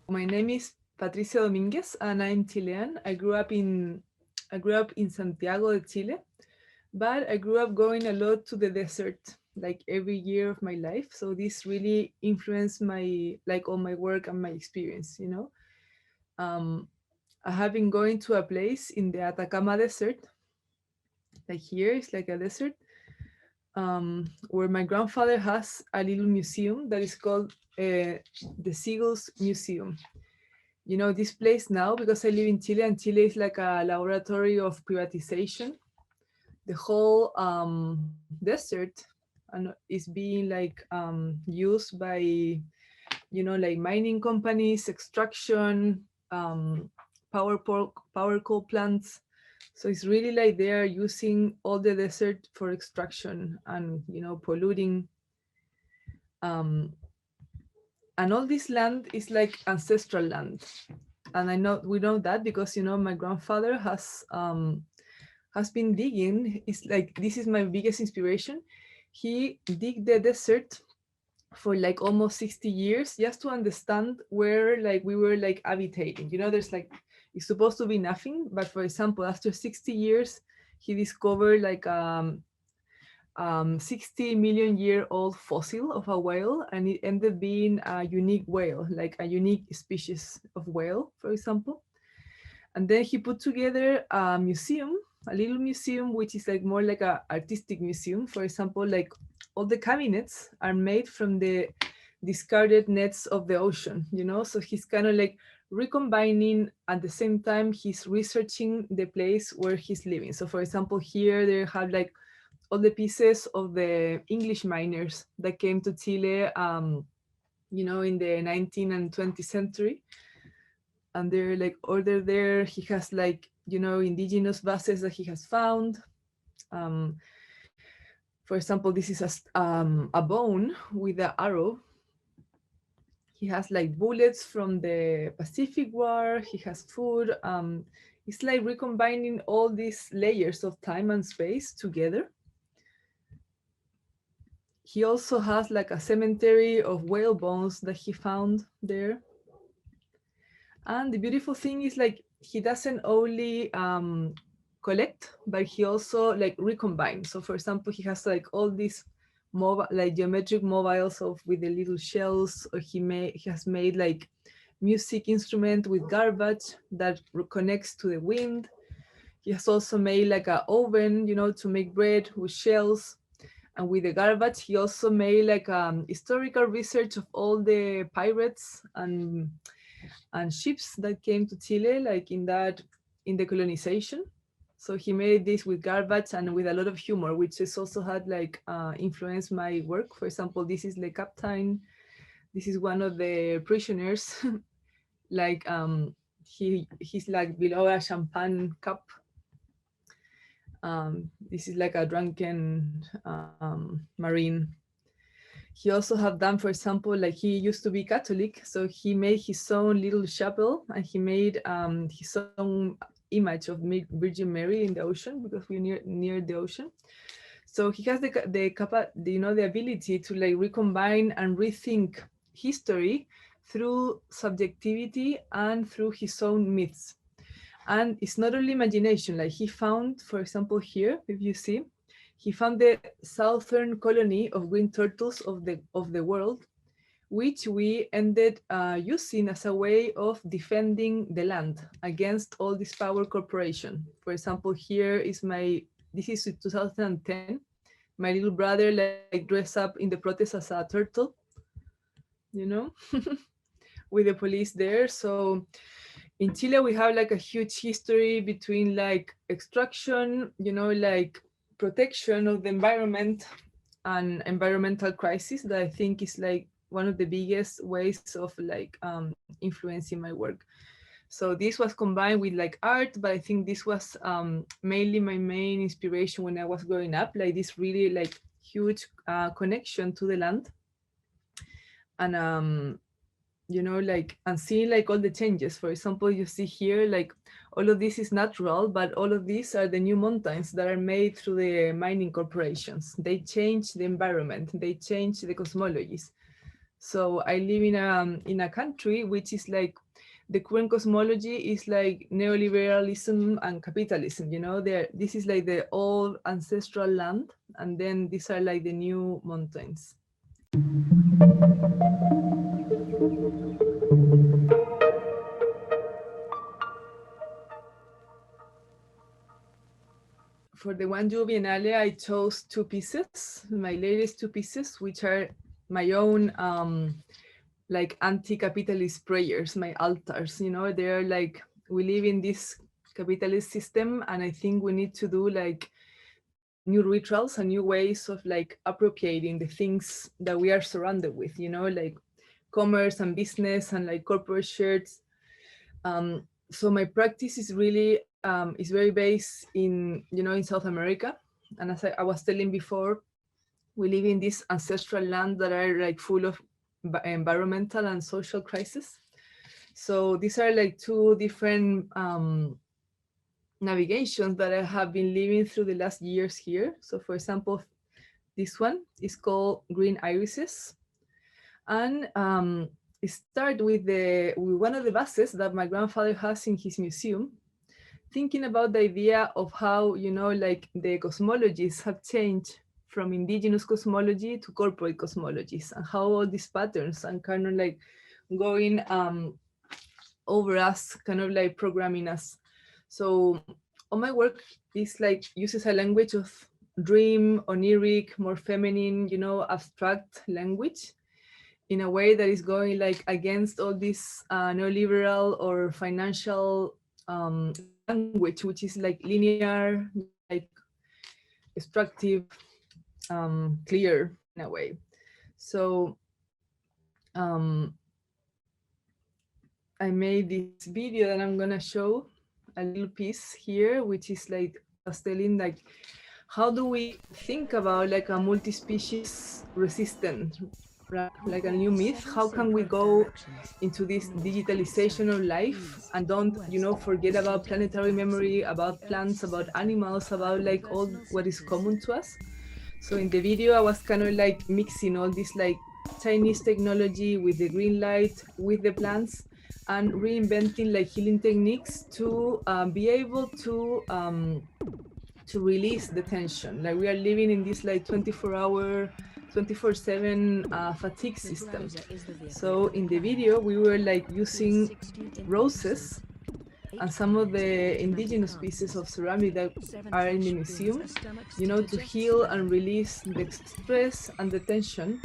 My name is Patricia Domínguez, and I'm Chilean. I grew up in Santiago de Chile, but I grew up going a lot to the desert, like every year of my life. So this really influenced all my work and my experience. I have been going to a place in the Atacama Desert, like here it's like a desert, where my grandfather has a little museum that is called the Seagulls Museum. This place now, because I live in Chile, and Chile is like a laboratory of privatization. The whole desert is being used by, like mining companies, extraction, power coal plants. So it's really like they are using all the desert for extraction and, polluting. And all this land is like ancestral land. And we know that because, my grandfather has been digging. It's like, this is my biggest inspiration. He dig the desert for like almost 60 years just to understand where like we were like habitating. There's like, it's supposed to be nothing, but for example, after 60 years, he discovered like 60 million year old fossil of a whale, and it ended being a unique whale, like a unique species of whale, for example. And then he put together a museum, a little museum, which is like more like a artistic museum. For example, like all the cabinets are made from the discarded nets of the ocean, so he's kind of like recombining. At the same time, he's researching the place where he's living. So for example, here they have like all the pieces of the English miners that came to Chile, in the 19th and 20th century. And they're like ordered there. He has like, indigenous vases that he has found. For example, this is a bone with an arrow. He has like bullets from the Pacific War. He has food. It's like recombining all these layers of time and space together. He also has like a cemetery of whale bones that he found there. And the beautiful thing is like he doesn't only collect, but he also like recombine. So for example, he has like all these mobile, like geometric mobiles with the little shells, or he has made like music instrument with garbage that connects to the wind. He has also made like an oven, to make bread with shells. And with the garbage, he also made like historical research of all the pirates and ships that came to Chile, like in the colonization. So he made this with garbage and with a lot of humor, which has also had like influenced my work. For example, this is the captain. This is one of the prisoners. Like he's like below a champagne cup. This is like a drunken marine. He also have done, for example, like he used to be Catholic, so he made his own little chapel, and he made his own image of Virgin Mary in the ocean, because we're near the ocean. So he has the ability to like recombine and rethink history through subjectivity and through his own myths. And it's not only imagination. Like he found, for example, here, if you see, he found the southern colony of green turtles of the world, which we ended using as a way of defending the land against all this power corporation. For example, here is this is 2010. My little brother like dressed up in the protest as a turtle, with the police there. So in Chile, we have like a huge history between like extraction, like protection of the environment, an environmental crisis that I think is like one of the biggest ways of like influencing my work. So this was combined with like art, but I think this was mainly my main inspiration when I was growing up, like this really like huge connection to the land. And you know, like, and seeing like all the changes. For example, you see here, like all of this is natural, but all of these are the new mountains that are made through the mining corporations. They change the environment, they change the cosmologies. So I live in a country which is like, the current cosmology is like neoliberalism and capitalism, you know, this is like the old ancestral land, and then these are like the new mountains. For the Gwangju Biennale, I chose two pieces, my latest two pieces, which are my own like anti-capitalist prayers, my altars, you know, they're like, we live in this capitalist system, and I think we need to do like new rituals and new ways of like appropriating the things that we are surrounded with, you know, like commerce and business and like corporate shirts. So my practice is really is very based in, you know, in South America. And as I was telling before, we live in this ancestral land that are like full of environmental and social crisis. So these are like two different navigations that I have been living through the last years here. So for example, this one is called Green Irises. And it started with one of the vases that my grandfather has in his museum, thinking about the idea of how, you know, like the cosmologies have changed from indigenous cosmology to corporate cosmologies, and how all these patterns and kind of like going over us, kind of like programming us. So all my work is like uses a language of dream, oniric, more feminine, you know, abstract language, in a way that is going like against all this neoliberal or financial language, which is like linear, like extractive, clear in a way. So I made this video that I'm gonna show, a little piece here, which is like I was telling, like, how do we think about like a multi-species resistant, right? Like a new myth? How can we go into this digitalization of life and don't, you know, forget about planetary memory, about plants, about animals, about like all what is common to us? So in the video, I was kind of like mixing all this like Chinese technology with the green light, with the plants, and reinventing like healing techniques to be able to release the tension. Like we are living in this like 24-hour, 24/7 fatigue system. So in the video, we were like using roses and some of the indigenous pieces of ceramic that are in the museum, you know, to heal and release the stress and the tension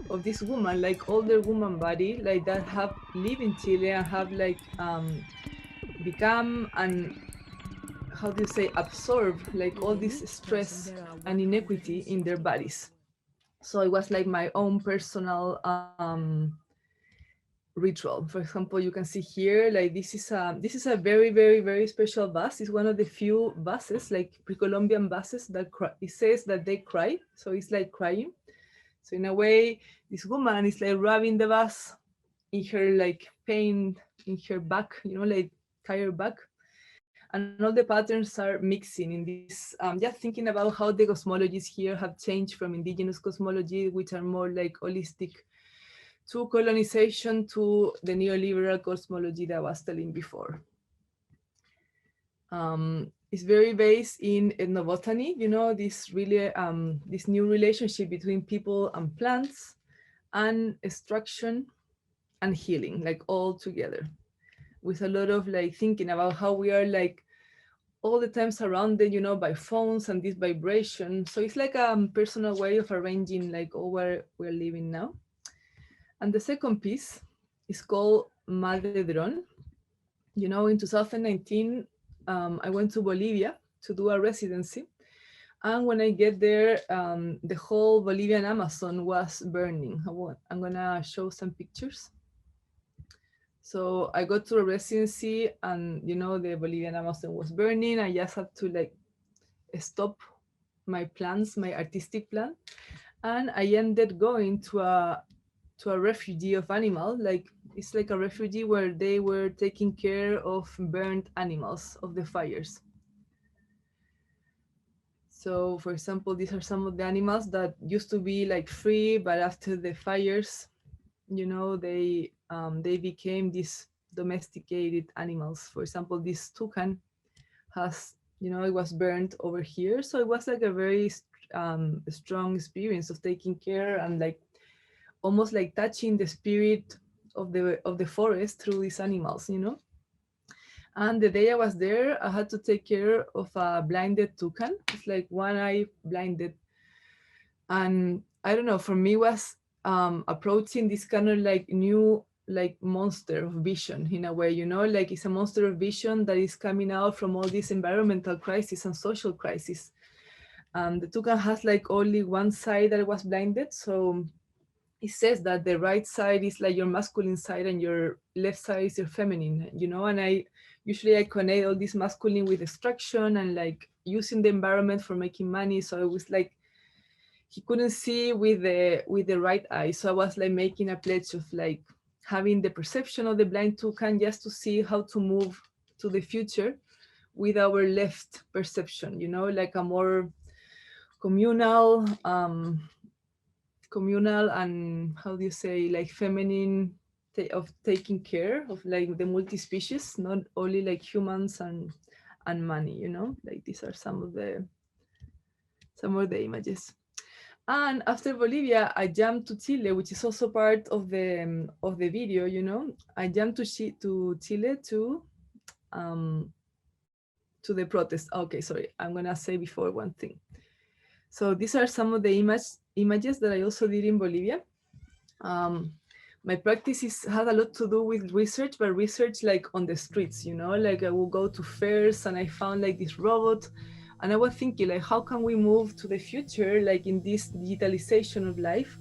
of this woman, like older woman body, like that have lived in Chile and have like become and, how do you say, absorb like all this stress and inequity in their bodies. So it was like my own personal ritual. For example, you can see here, like this is a very, very, very special vase. It's one of the few vases, like pre-Columbian vases, that it says that they cry. So it's like crying. So in a way, this woman is like rubbing the vase in her like pain in her back, you know, like tired back. And all the patterns are mixing in this, just thinking about how the cosmologies here have changed from indigenous cosmology, which are more like holistic, to colonization, to the neoliberal cosmology that I was telling before. It's very based in ethnobotany, you know, this really, this new relationship between people and plants, and extraction and healing, like all together, with a lot of like thinking about how we are like all the time surrounded, you know, by phones and this vibration. So it's like a personal way of arranging like all where we're living now. And the second piece is called Madre Dron. You know, in 2019, I went to Bolivia to do a residency. And when I get there, the whole Bolivian Amazon was burning. I'm gonna show some pictures. So I got to a residency and, you know, the Bolivian Amazon was burning. I just had to like stop my plans, my artistic plan. And I ended going to a refugee of animal. Like it's like a refugee where they were taking care of burnt animals of the fires. So for example, these are some of the animals that used to be like free, but after the fires, you know, they became these domesticated animals. For example, this toucan has, you know, it was burned over here. So it was like a very strong experience of taking care and like almost like touching the spirit of the forest through these animals, you know. And the day I was there, I had to take care of a blinded toucan. It's like one eye blinded. And I don't know, for me was approaching this kind of like new like monster of vision in a way, you know, like it's a monster of vision that is coming out from all these environmental crises and social crises. The toucan has like only one side that was blinded. So it says that the right side is like your masculine side and your left side is your feminine, you know. And I connect all this masculine with extraction and like using the environment for making money. So it was like he couldn't see with the right eye. So I was like making a pledge of like having the perception of the blind toucan just to see how to move to the future with our left perception, you know, like a more communal and how do you say, like feminine of taking care of like the multi-species, not only like humans and money, you know. Like these are some of the images. And after Bolivia, I jumped to Chile, which is also part of the video, you know. I jumped to Chile to the protest. Okay, sorry, I'm gonna say before one thing. So these are some of the images that I also did in Bolivia. My practice had a lot to do with research, but research like on the streets, you know, like I will go to fairs and I found like this robot. And I was thinking like, how can we move to the future, like in this digitalization of life,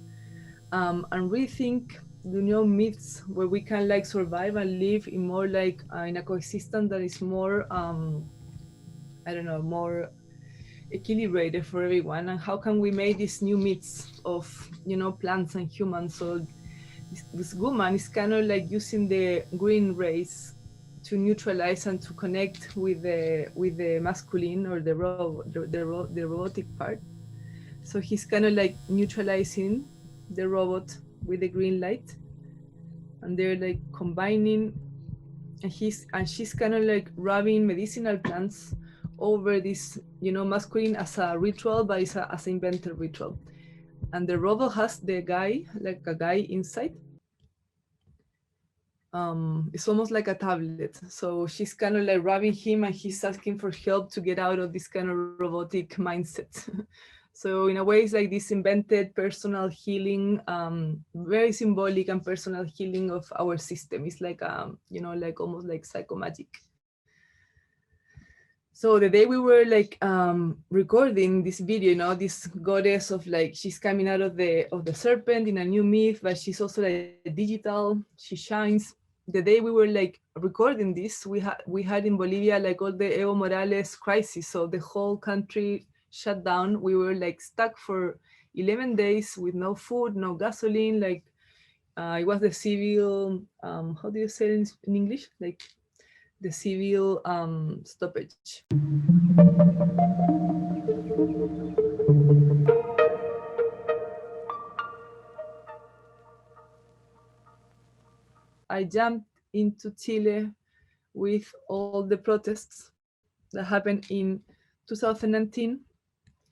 and rethink, you know, myths where we can like survive and live in more like in a coexistence that is more, I don't know, more equilibrated for everyone. And how can we make these new myths of, you know, plants and humans? So this woman is kind of like using the green rays to neutralize and to connect with the masculine or the robotic part. So he's kind of like neutralizing the robot with the green light, and they're like combining, and she's kind of like rubbing medicinal plants over this, you know, masculine as a ritual, but it's as an invented ritual. And the robot has the guy, like a guy inside. It's almost like a tablet. So she's kind of like rubbing him and he's asking for help to get out of this kind of robotic mindset. So in a way, it's like this invented personal healing, very symbolic and personal healing of our system. It's like, you know, like almost like psychomagic. So the day we were like recording this video, you know, this goddess of like, she's coming out of the serpent in a new myth, but she's also like digital, she shines. The day we were like recording this, we had in Bolivia like all the Evo Morales crisis, so the whole country shut down. We were like stuck for 11 days with no food, no gasoline. Like it was the civil, how do you say it in English? Like the civil stoppage. I jumped into Chile with all the protests that happened in 2019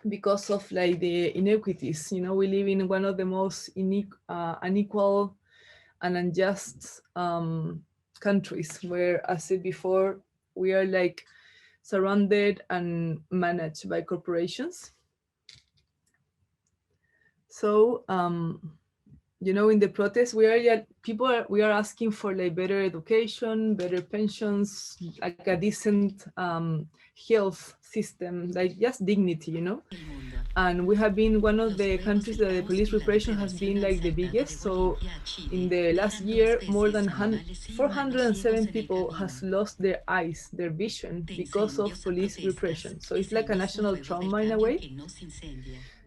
because of like the inequities. You know, we live in one of the most unequal and unjust countries where, as I said before, we are like surrounded and managed by corporations. So you know, in the protest, we are asking for like better education, better pensions, like a decent health system, like just dignity, you know. And we have been one of the countries that the police repression has been like the biggest. So in the last year, more than 407 people has lost their eyes, their vision, because of police repression. So it's like a national trauma in a way.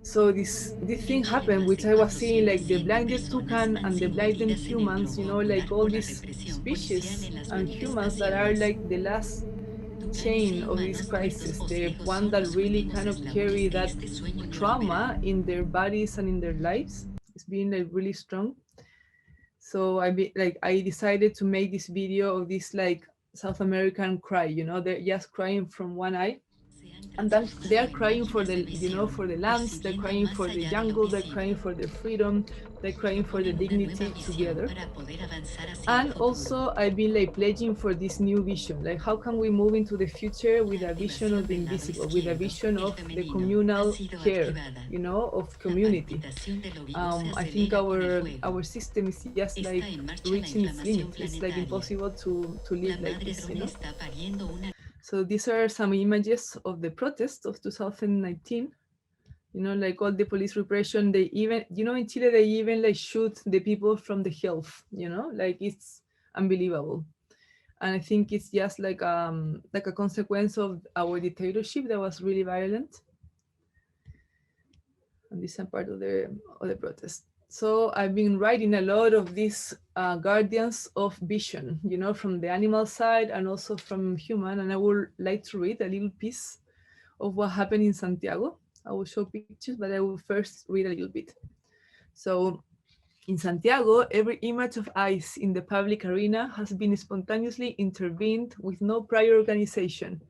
So this thing happened, which I was seeing, like the blinded toucan and the blinded humans, you know, like all these species and humans that are like the last chain of this crisis, the one that really kind of carry that trauma in their bodies and in their lives. It's been like really strong. So I decided to make this video of this like South American cry, you know, they're just crying from one eye. And then they are crying for the, you know, for the lands, they're crying for the jungle, they're crying for their freedom, they're crying for the dignity together. And also I've been like pledging for this new vision, like how can we move into the future with a vision of the invisible, with a vision of the communal care, you know, of community. I think our system is just like reaching its limit. It's like impossible to live like this, you know. So these are some images of the protests of 2019. You know, like all the police repression, they even, you know, in Chile, they even like shoot the people from the health, you know, like it's unbelievable. And I think it's just like a consequence of our dictatorship that was really violent. And this is part of the protest. So I've been writing a lot of these guardians of vision, you know, from the animal side and also from human. And I would like to read a little piece of what happened in Santiago. I will show pictures, but I will first read a little bit. So in Santiago, every image of ice in the public arena has been spontaneously intervened with no prior organization.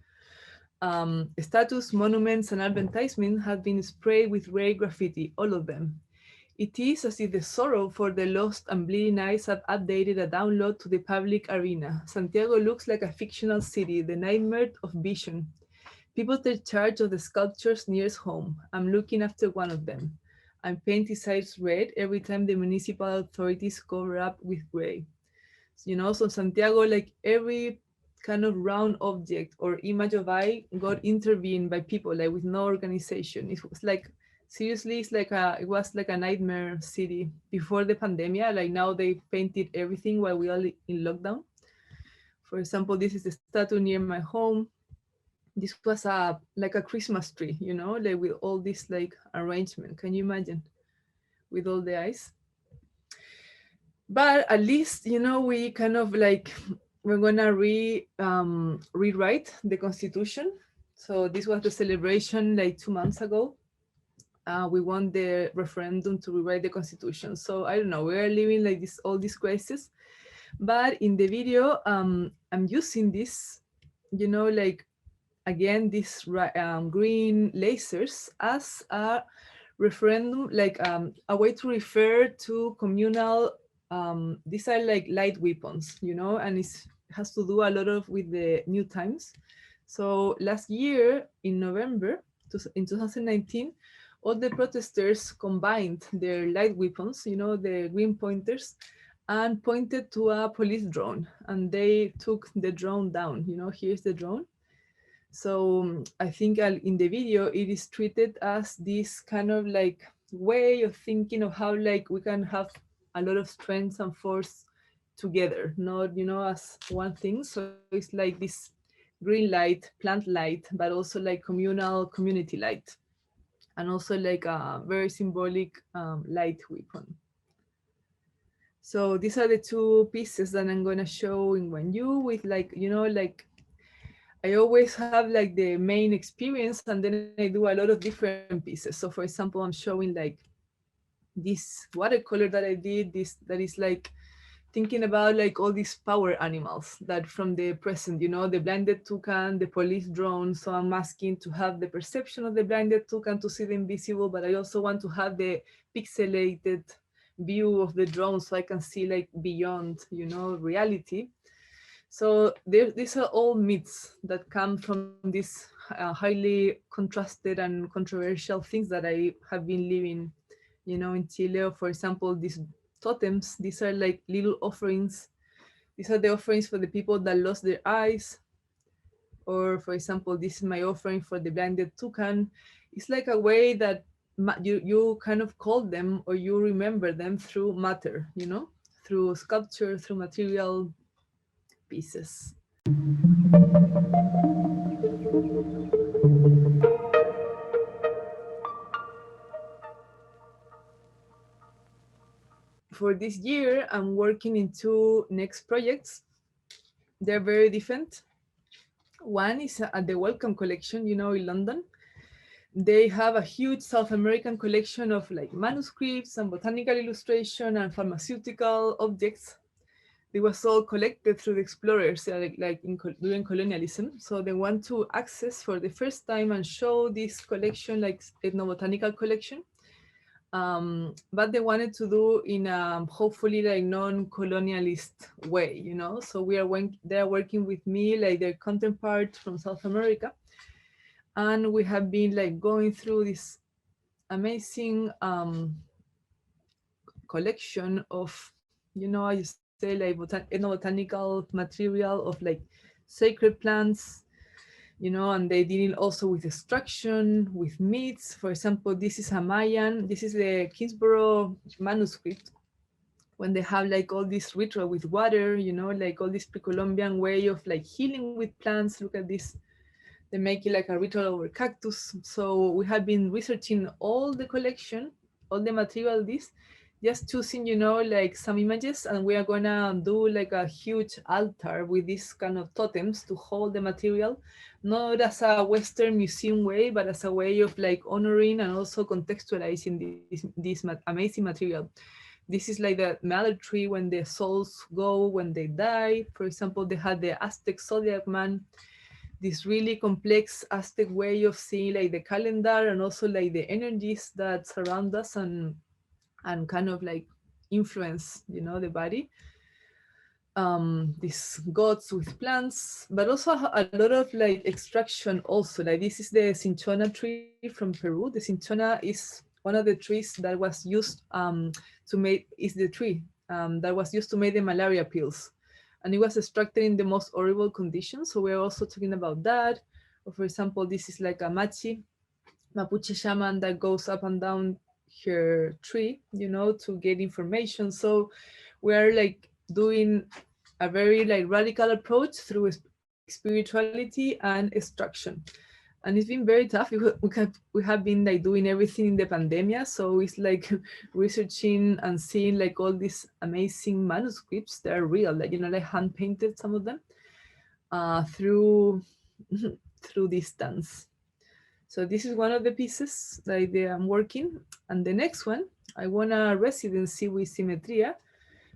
Statues, monuments, and advertisements have been sprayed with gray graffiti, all of them. It is as if the sorrow for the lost and bleeding eyes have updated a download to the public arena. Santiago looks like a fictional city, the nightmare of vision. People take charge of the sculptures nearest home. I'm looking after one of them. I'm painting sides red every time the municipal authorities cover up with gray. You know, so Santiago, like every kind of round object or image of eye got intervened by people, like with no organization. It was like, seriously, it was like a nightmare city before the pandemic. Like now they painted everything while we are in lockdown. For example, this is the statue near my home. This was like a Christmas tree, you know, like with all this like arrangement. Can you imagine? With all the eyes. But at least, you know, we kind of like, we're gonna rewrite the constitution. So this was the celebration like 2 months ago. We won the referendum to rewrite the constitution. So I don't know, we are living like this, all these crises. But in the video, I'm using this, you know, like again, these green lasers as a referendum, like a way to refer to communal, these are like light weapons, you know, and it has to do a lot of with the new times. So last year in November, in 2019, all the protesters combined their light weapons, you know, the green pointers, and pointed to a police drone, and they took the drone down. You know, here's the drone. So I think in the video, it is treated as this kind of like way of thinking of how like we can have a lot of strength and force together, not, you know, as one thing. So it's like this green light, plant light, but also like communal community light, and also like a very symbolic light weapon. So these are the two pieces that I'm going to show in Gwangju with like, you know, like I always have like the main experience and then I do a lot of different pieces. So for example, I'm showing like this watercolor that I did, this that is like thinking about like all these power animals that from the present, you know, the blinded toucan, the police drone. So I'm asking to have the perception of the blinded toucan to see the invisible, but I also want to have the pixelated view of the drone so I can see like beyond, you know, reality. So these are all myths that come from these highly contrasted and controversial things that I have been living, you know, in Chile. For example, this totems. These are like little offerings. These are the offerings for the people that lost their eyes. Or for example, this is my offering for the blinded toucan. It's like a way that you kind of call them or you remember them through matter, you know, through sculpture, through material pieces. For this year, I'm working in two next projects. They're very different. One is at the Welcome Collection, you know, in London. They have a huge South American collection of like manuscripts and botanical illustration and pharmaceutical objects. It was all collected through the explorers during colonialism. So they want to access for the first time and show this collection, like ethnobotanical collection. But they wanted to do in a hopefully like non-colonialist way, you know. So they're working with me, like their counterparts from South America. And we have been like going through this amazing collection of, you know, I say like ethnobotanical material of like sacred plants, you know, and they deal also with extraction, with myths. For example, this is a Mayan, this is the Kingsborough manuscript, when they have like all this ritual with water, you know, like all this pre-Columbian way of like healing with plants. Look at this. They make it like a ritual over cactus. So we have been researching all the collection, all the material, this, just choosing, you know, like some images, and we are gonna do like a huge altar with these kind of totems to hold the material, not as a Western museum way, but as a way of like honoring and also contextualizing this amazing material. This is like the mother tree when the souls go, when they die. For example, they had the Aztec zodiac man, this really complex Aztec way of seeing like the calendar and also like the energies that surround us and kind of like influence, you know, the body. These gods with plants, but also a lot of like extraction also. Like this is the cinchona tree from Peru. The cinchona is one of the trees that was used to make, is the tree that was used to make the malaria pills. And it was extracted in the most horrible conditions. So we're also talking about that. Or for example, this is like a Mapuche shaman that goes up and down her tree, you know, to get information. So we're like doing a very like radical approach through spirituality and extraction. And it's been very tough. We have been like doing everything in the pandemic. So it's like researching and seeing like all these amazing manuscripts that are real, like, you know, like hand painted, some of them, through distance. So this is one of the pieces that I'm working. And the next one, I want a residency with Symmetria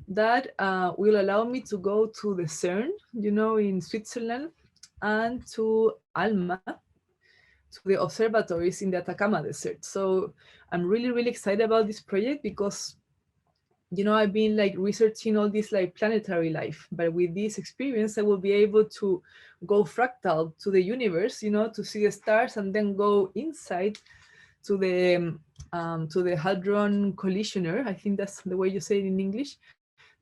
that will allow me to go to the CERN, you know, in Switzerland, and to ALMA, to the observatories in the Atacama Desert. So I'm really, really excited about this project because, you know, I've been like researching all this like planetary life, but with this experience, I will be able to go fractal to the universe, you know, to see the stars, and then go inside to the Hadron Collisioner. I think that's the way you say it in English.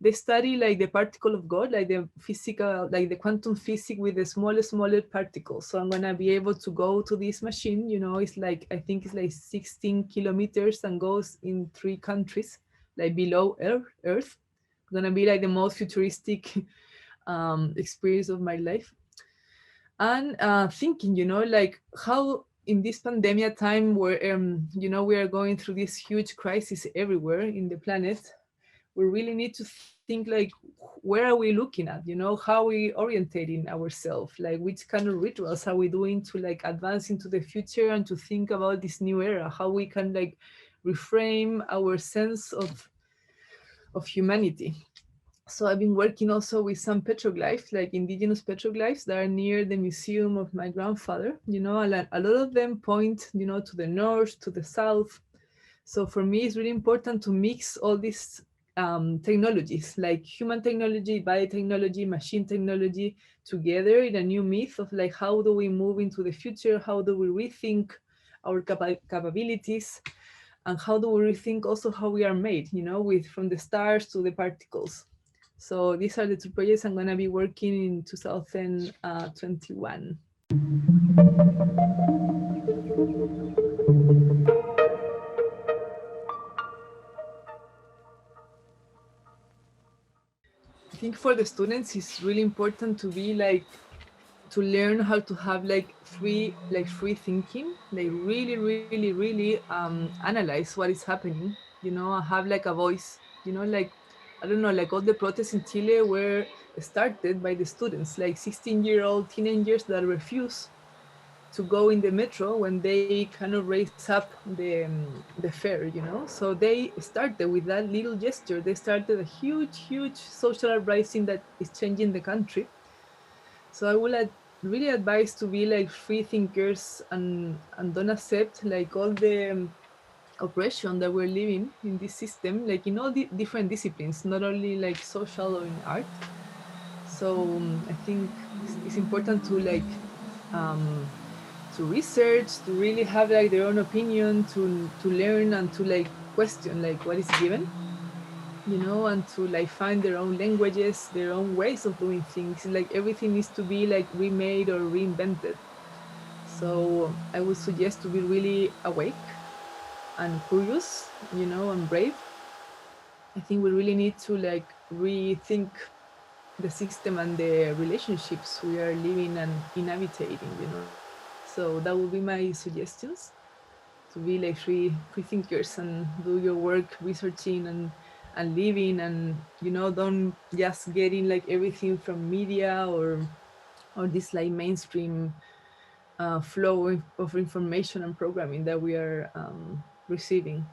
They study like the particle of God, like the physical, like the quantum physics with the smaller particles. So I'm gonna be able to go to this machine, you know, it's like, I think it's like 16 kilometers and goes in 3 countries, like below Earth. It's gonna be like the most futuristic experience of my life. And thinking, you know, like how in this pandemic time where, you know, we are going through this huge crisis everywhere in the planet, we really need to think like, where are we looking at, you know, how are we orientating ourselves, like which kind of rituals are we doing to like advance into the future and to think about this new era, how we can like reframe our sense of humanity. So I've been working also with some petroglyphs, like indigenous petroglyphs that are near the museum of my grandfather. You know, a lot of them point, you know, to the north, to the south. So for me, it's really important to mix all these technologies, like human technology, biotechnology, machine technology, together in a new myth of like, how do we move into the future? How do we rethink our capabilities? and how do we rethink also how we are made, you know, with from the stars to the particles. So these are the two projects I'm going to be working in 2021. I think for the students, it's really important to be like, to learn how to have like free thinking, like really analyze what is happening, you know, have like a voice, you know, like, I don't know, like all the protests in Chile were started by the students, like 16-year-old teenagers that refuse to go in the metro when they kind of raise up the fare, you know. So they started with that little gesture. They started a huge social uprising that is changing the country. So I would really advise to be like free thinkers and don't accept like all the oppression that we're living in this system, like in all the different disciplines, not only like social or in art. So I think it's important to like to research, to really have like their own opinion, to learn and to like question like what is given, you know, and to like find their own languages, their own ways of doing things. Like everything needs to be like remade or reinvented. So I would suggest to be really awake and curious, you know, and brave. I think we really need to like rethink the system and the relationships we are living and inhabiting, you know. So that would be my suggestions, to be like free thinkers and do your work researching and living, and you know, don't just getting like everything from media or this like mainstream flow of information and programming that we are receiving.